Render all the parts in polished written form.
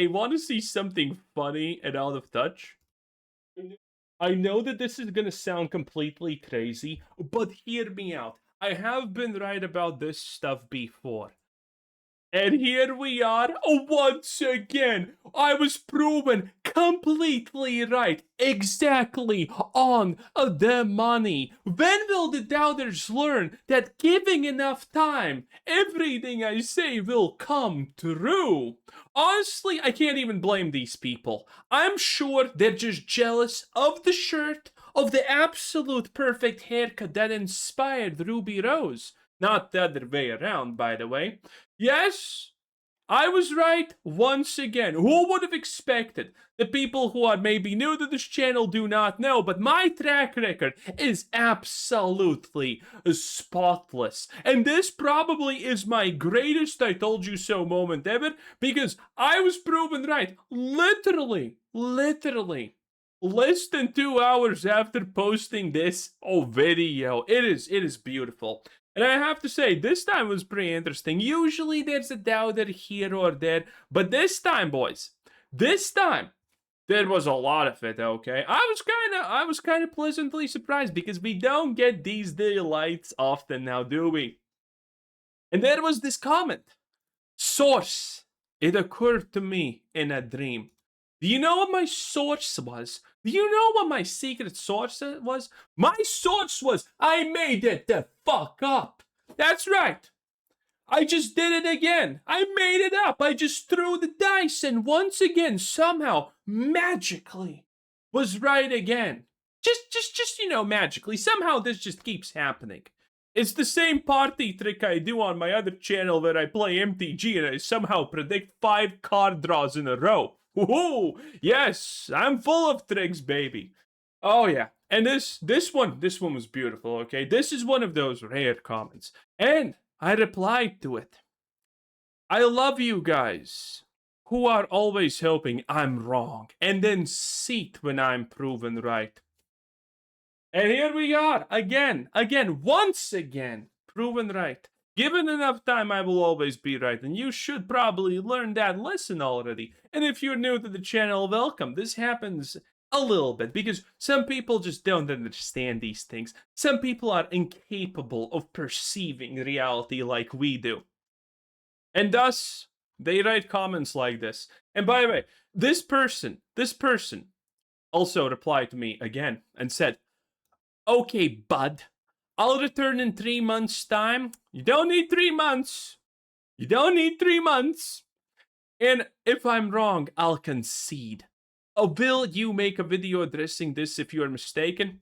Hey, want to see something funny and out of touch? I know that this is gonna sound completely crazy, but hear me out. I have been right about this stuff before. And here we are once again. I was proven completely right, exactly on the money. When will the doubters learn that giving enough time, everything I say will come true? Honestly, I can't even blame these people. I'm sure they're just jealous of the shirt, of the absolute perfect haircut that inspired Ruby Rose. Not the other way around, by the way. Yes, I was right once again. Who would have expected? The people who are maybe new to this channel do not know, but my track record is absolutely spotless. And this probably is my greatest I told you so moment ever, because I was proven right. Literally. Less than 2 hours after posting this video. It is beautiful. And I have to say, this time was pretty interesting. Usually there's a doubter here or there, but this time, boys, there was a lot of it, okay? I was kind of pleasantly surprised because we don't get these delights often now, do we? And there was this comment. Source. It occurred to me in a dream. Do you know what my source was? Do you know what my secret source was? My source was, I made it the fuck up. That's right. I just did it again. I made it up. I just threw the dice and once again, somehow, magically, was right again. Just, magically. Somehow this just keeps happening. It's the same party trick I do on my other channel where I play MTG and I somehow predict 5 card draws in a row. Woohoo! Yes, I'm full of tricks, baby. Oh yeah, and this one was beautiful. Okay, this is one of those rare comments, and I replied to it. I love you guys who are always hoping I'm wrong and then seat when I'm proven right. And here we are again, once again, proven right. Given enough time, I will always be right, and you should probably learn that lesson already. And if you're new to the channel, welcome. This happens a little bit, because some people just don't understand these things. Some people are incapable of perceiving reality like we do. And thus, they write comments like this. And by the way, this person also replied to me again and said, okay, bud, I'll return in 3 months' time. You don't need 3 months. You don't need 3 months. And if I'm wrong, I'll concede. Will you make a video addressing this if you are mistaken?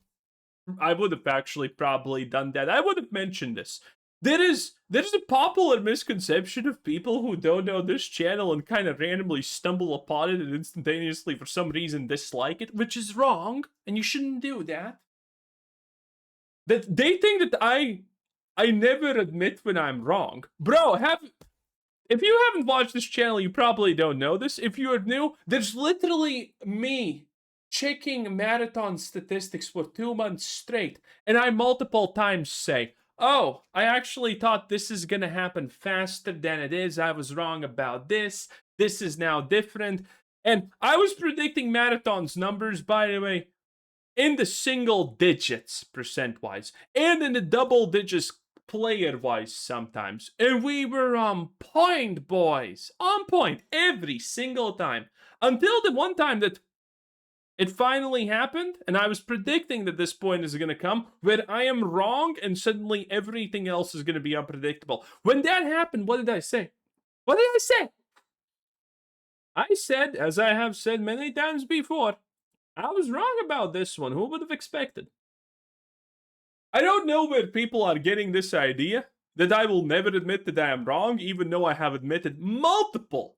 I would have actually probably done that. I would have mentioned this. There's a popular misconception of people who don't know this channel and kind of randomly stumble upon it and instantaneously for some reason dislike it, which is wrong, and you shouldn't do that. That they think that I never admit when I'm wrong. Bro, if you haven't watched this channel, you probably don't know this. If you are new, there's literally me checking marathon statistics for 2 months straight, and I multiple times say, oh, I actually thought this is gonna happen faster than it is. I was wrong about this. This is now different. And I was predicting marathons numbers, by the way, in the single digits percent-wise, and in the double digits player-wise sometimes. And we were on point, boys. On point every single time. Until the one time that it finally happened, and I was predicting that this point is going to come, where I am wrong, and suddenly everything else is going to be unpredictable. When that happened, what did I say? What did I say? I said, as I have said many times before, I was wrong about this one. Who would have expected? I don't know where people are getting this idea that I will never admit that I am wrong, even though I have admitted multiple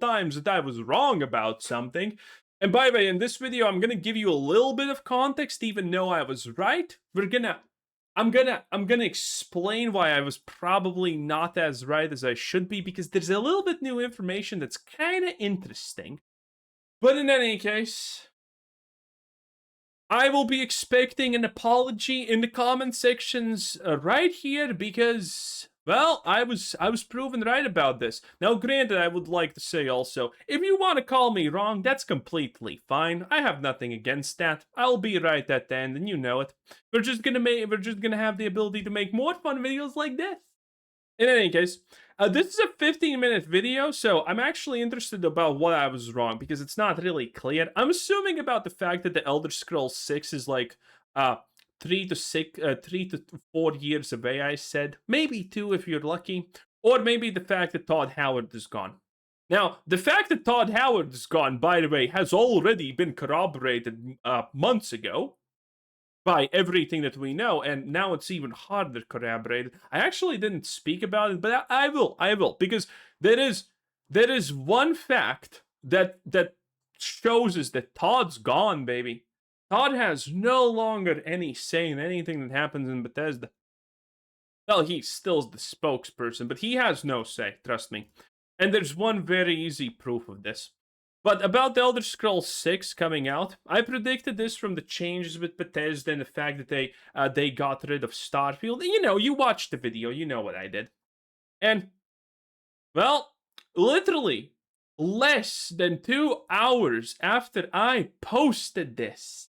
times that I was wrong about something. And by the way, in this video, I'm gonna give you a little bit of context, even though I was right. I'm gonna explain why I was probably not as right as I should be, because there's a little bit new information that's kind of interesting. But in any case, I will be expecting an apology in the comment sections right here, because Well, I was proven right about this. Now, granted, I would like to say also, if you want to call me wrong, that's completely fine. I have nothing against that. I'll be right at the end, and you know it. We're just gonna have the ability to make more fun videos like this. In any case, this is a 15-minute video, so I'm actually interested about what I was wrong because it's not really clear. I'm assuming about the fact that the Elder Scrolls 6 is like uh 3 to 4 years away, I said. Maybe 2 if you're lucky. Or maybe the fact that Todd Howard is gone. Now, the fact that Todd Howard is gone, by the way, has already been corroborated months ago by everything that we know, and now it's even harder corroborated. I actually didn't speak about it, but I will, because there is one fact that shows us that Todd's gone, baby. Todd has no longer any say in anything that happens in Bethesda. Well, he's still the spokesperson, but he has no say, trust me. And there's one very easy proof of this. But about the Elder Scrolls 6 coming out, I predicted this from the changes with Bethesda and the fact that they got rid of Starfield. You know, you watched the video, you know what I did. And, well, literally, less than 2 hours after I posted this,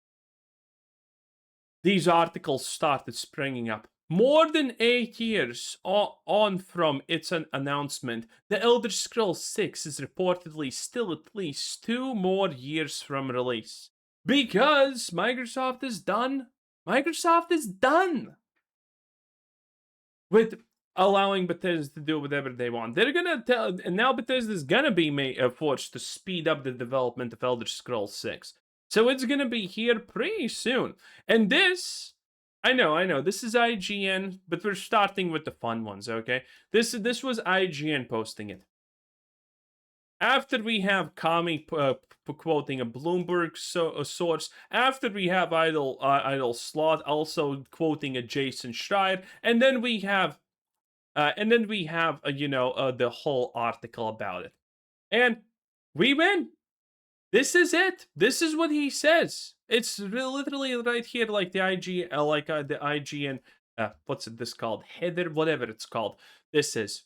these articles started springing up. More than 8 years on from its announcement, the Elder Scrolls 6 is reportedly still at least 2 more years from release. Because Microsoft is done. Microsoft is done with allowing Bethesda to do whatever they want. They're gonna tell, and now Bethesda is gonna be forced to speed up the development of Elder Scrolls 6. So it's gonna be here pretty soon. And this, I know, this is IGN, but we're starting with the fun ones, okay? This was IGN posting it. After we have Kami quoting a Bloomberg source, after we have Idle Slot also quoting a Jason Schreier, and then we have, the whole article about it, and we win. This is it. This is what he says. It's literally right here, like the the IGN. What's this called? Header, whatever it's called. This is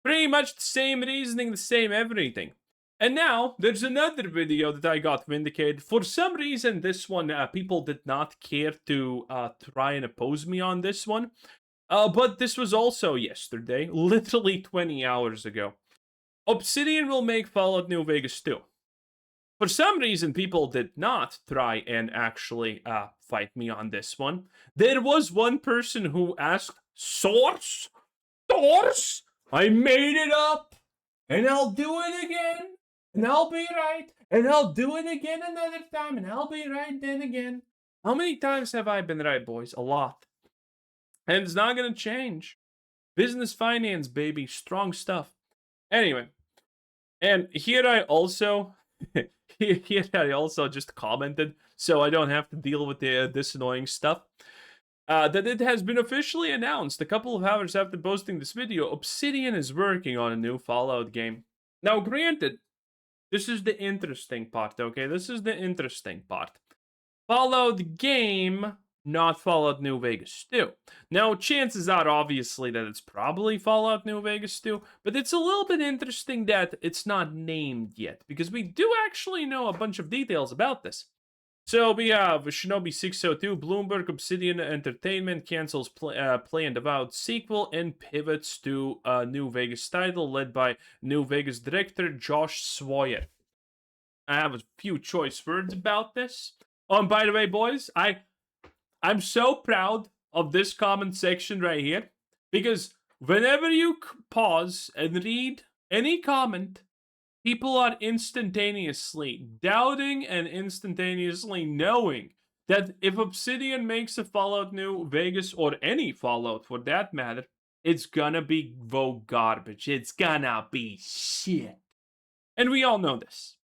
pretty much the same reasoning, the same everything. And now there's another video that I got vindicated. For some reason, this one people did not care to try and oppose me on this one. But this was also yesterday, literally 20 hours ago. Obsidian will make Fallout New Vegas 2. For some reason, people did not try and actually fight me on this one. There was one person who asked, source? I made it up, and I'll do it again, and I'll be right, and I'll do it again another time, and I'll be right then again. How many times have I been right, boys? A lot. And it's not gonna change. Business finance, baby. Strong stuff. Anyway, and here I also... Here I also just commented, so I don't have to deal with this annoying stuff, that it has been officially announced a couple of hours after posting this video, Obsidian is working on a new Fallout game. Now, granted, this is the interesting part, okay? This is the interesting part. Fallout game, not Fallout New Vegas 2. Now, chances are, obviously, that it's probably Fallout New Vegas 2, but it's a little bit interesting that it's not named yet, because we do actually know a bunch of details about this. So we have Shinobi 602, Bloomberg, Obsidian Entertainment cancels planned Avowed sequel and pivots to a New Vegas title led by New Vegas director Josh Sawyer. I have a few choice words about this. Oh, and by the way, boys, I'm so proud of this comment section right here, because whenever you pause and read any comment, people are instantaneously doubting and instantaneously knowing that if Obsidian makes a Fallout New Vegas, or any Fallout for that matter, it's gonna be garbage. It's gonna be shit. And we all know this.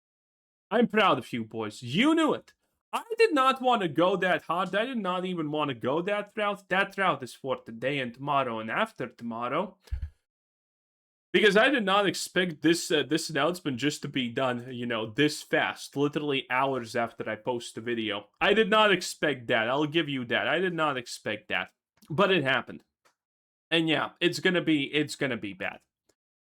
I'm proud of you, boys. You knew it. I did not want to go that hard. I did not even want to go that route. That route is for today and tomorrow and after tomorrow. Because I did not expect this announcement just to be done, this fast. Literally hours after I post the video. I did not expect that. I'll give you that. I did not expect that. But it happened. And yeah, it's gonna be bad.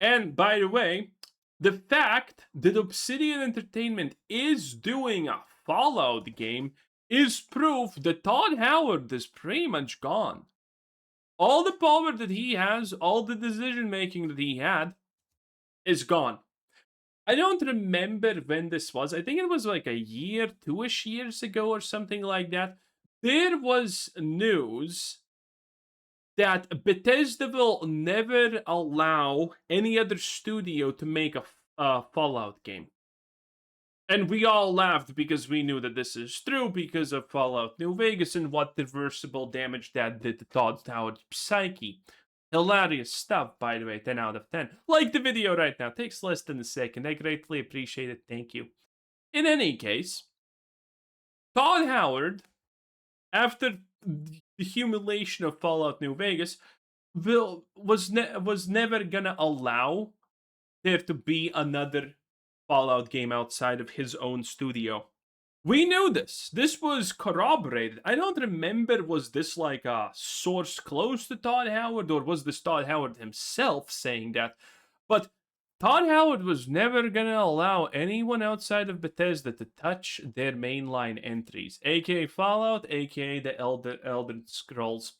And by the way, the fact that Obsidian Entertainment is doing a Fallout game is proof that Todd Howard is pretty much gone. All the power that he has, all the decision making that he had, is gone. I don't remember when this was. I think it was like a year, 2-ish years ago or something like that. There was news that Bethesda will never allow any other studio to make a Fallout game. And we all laughed because we knew that this is true because of Fallout New Vegas and what reversible damage that did to Todd Howard's psyche. Hilarious stuff, by the way, 10 out of 10. Like the video right now, takes less than a second. I greatly appreciate it, thank you. In any case, Todd Howard, after the humiliation of Fallout New Vegas, was never gonna allow there to be another Fallout game outside of his own studio. We knew this. This was corroborated. I don't remember, was this like a source close to Todd Howard, or was this Todd Howard himself saying that? But Todd Howard was never gonna allow anyone outside of Bethesda to touch their mainline entries, aka Fallout, aka the Elder Scrolls.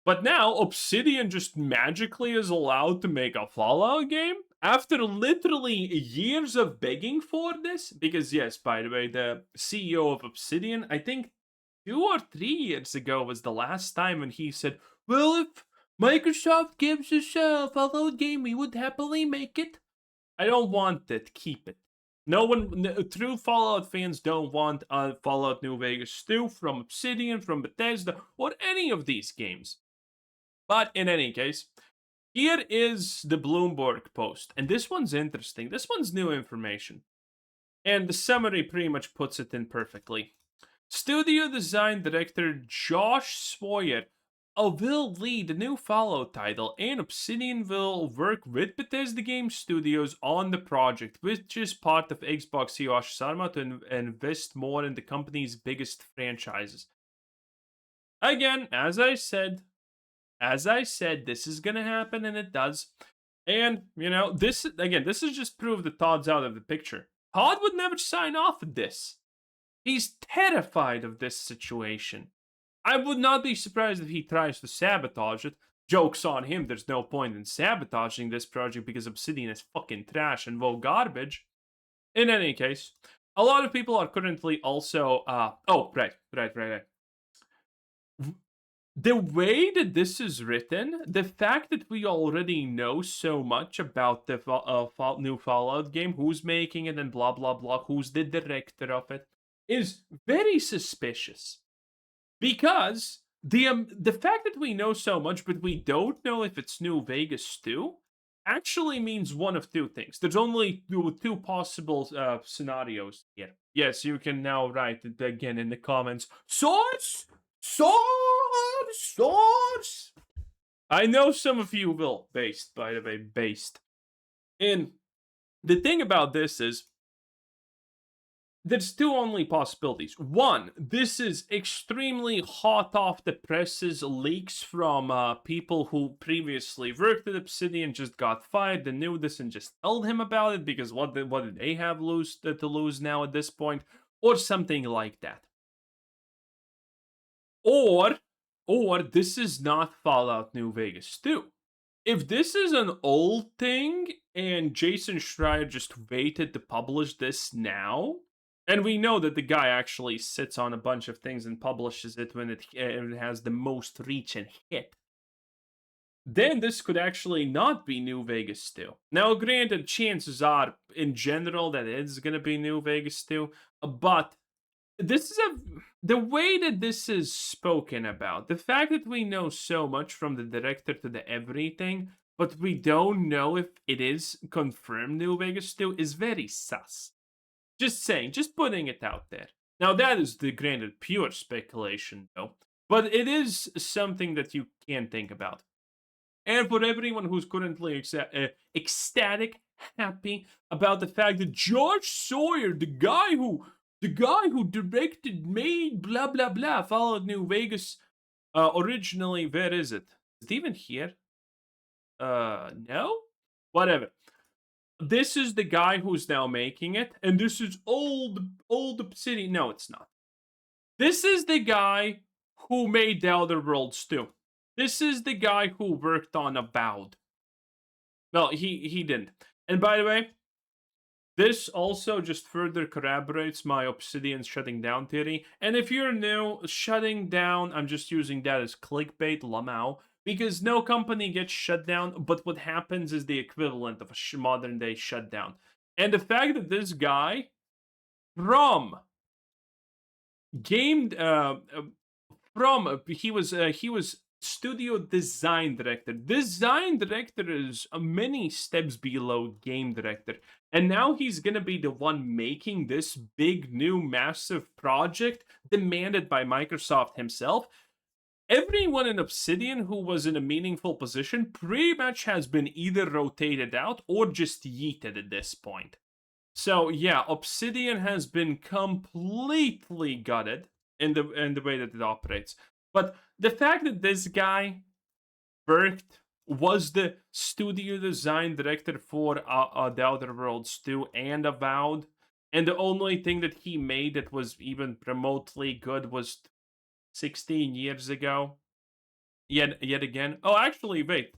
But now Obsidian just magically is allowed to make a Fallout game after literally years of begging for this. Because yes, by the way, the CEO of Obsidian, I think 2 or 3 years ago was the last time when he said, well, if Microsoft gives us a Fallout game, we would happily make it. I don't want it, keep it. No one, true Fallout fans don't want a Fallout New Vegas 2 from Obsidian, from Bethesda, or any of these games. But in any case, here is the Bloomberg post. And this one's interesting. This one's new information. And the summary pretty much puts it in perfectly. Studio design director Josh Sawyer will lead the new Fallout title, and Obsidian will work with Bethesda Game Studios on the project, which is part of Xbox CEO Sarma to invest more in the company's biggest franchises. Again, as I said, this is gonna happen, and it does. And, this is just proof that Todd's out of the picture. Todd would never sign off with this. He's terrified of this situation. I would not be surprised if he tries to sabotage it. Joke's on him, there's no point in sabotaging this project because Obsidian is fucking trash and woe garbage. In any case, a lot of people are currently also, right. The way that this is written, the fact that we already know so much about the new Fallout game, who's making it and blah blah blah, who's the director of it, is very suspicious. Because the fact that we know so much, but we don't know if it's New Vegas 2, actually means one of two things. There's only two possible scenarios here. Yes, you can now write it again in the comments. Source! I know some of you will, by the way, based. And the thing about this is, there's two only possibilities. One, this is extremely hot off the presses leaks from people who previously worked at Obsidian, just got fired and knew this and just told him about it because what did they have to lose now at this point? Or something like that. Or this is not Fallout New Vegas 2. If this is an old thing and Jason Schreier just waited to publish this now, and we know that the guy actually sits on a bunch of things and publishes it when it has the most reach and hit, then this could actually not be New Vegas 2. Now, granted, chances are, in general, that it's going to be New Vegas 2, but this is the way that this is spoken about, the fact that we know so much from the director to the everything, but we don't know if it is confirmed New Vegas 2 is very sus. Just saying, just putting it out there. Now, that is the granted pure speculation, though, but it is something that you can think about. And for everyone who's currently ecstatic, happy about the fact that George Sawyer, the guy who directed, made, blah, blah, blah, Fallout New Vegas, originally, where is it? Is it even here? No? Whatever. This is the guy who's now making it, and this is old Obsidian. No, it's not. This is the guy who made the Outer Worlds too. This is the guy who worked on Avowed. Well, he didn't. And by the way, this also just further corroborates my Obsidian shutting down theory. And if you're new, shutting down, I'm just using that as clickbait, lamau, because no company gets shut down, but what happens is the equivalent of a modern day shutdown. And the fact that this guy from game he was studio design director. Design director is many steps below game director, and now he's gonna be the one making this big new massive project demanded by Microsoft himself. Everyone in Obsidian who was in a meaningful position pretty much has been either rotated out or just yeeted at this point. So yeah, Obsidian has been completely gutted in the way that it operates. But the fact that this guy worked was the studio design director for The Outer Worlds 2 and Avowed, and the only thing that he made that was even remotely good was 16 years ago. Yet again. Oh, actually, wait.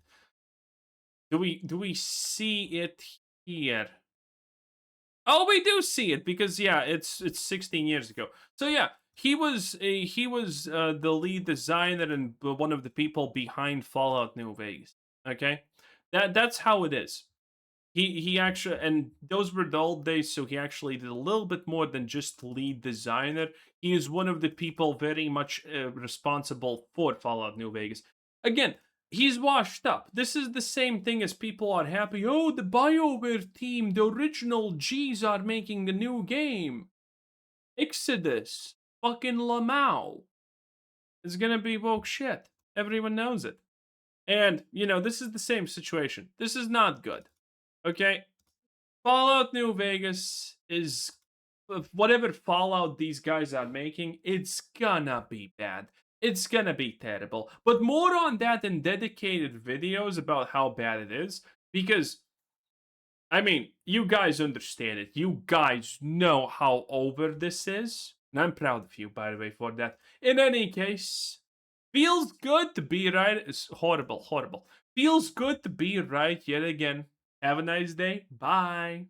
Do we see it here? Oh, we do see it because yeah, it's 16 years ago. So yeah, he was the lead designer and one of the people behind Fallout New Vegas. Okay, that's how it is. He actually, and those were the old days, so he actually did a little bit more than just lead designer. He is one of the people very much responsible for Fallout New Vegas. Again, he's washed up. This is the same thing as people are happy. Oh, the BioWare team, the original G's are making the new game. Exodus, fucking Lamau. It's gonna be woke shit. Everyone knows it. And, this is the same situation. This is not good. Okay? Fallout New Vegas is whatever Fallout these guys are making, it's gonna be bad. It's gonna be terrible. But more on that in dedicated videos about how bad it is. Because, I mean, you guys understand it. You guys know how over this is. And I'm proud of you, by the way, for that. In any case, feels good to be right. It's horrible, horrible. Feels good to be right yet again. Have a nice day. Bye.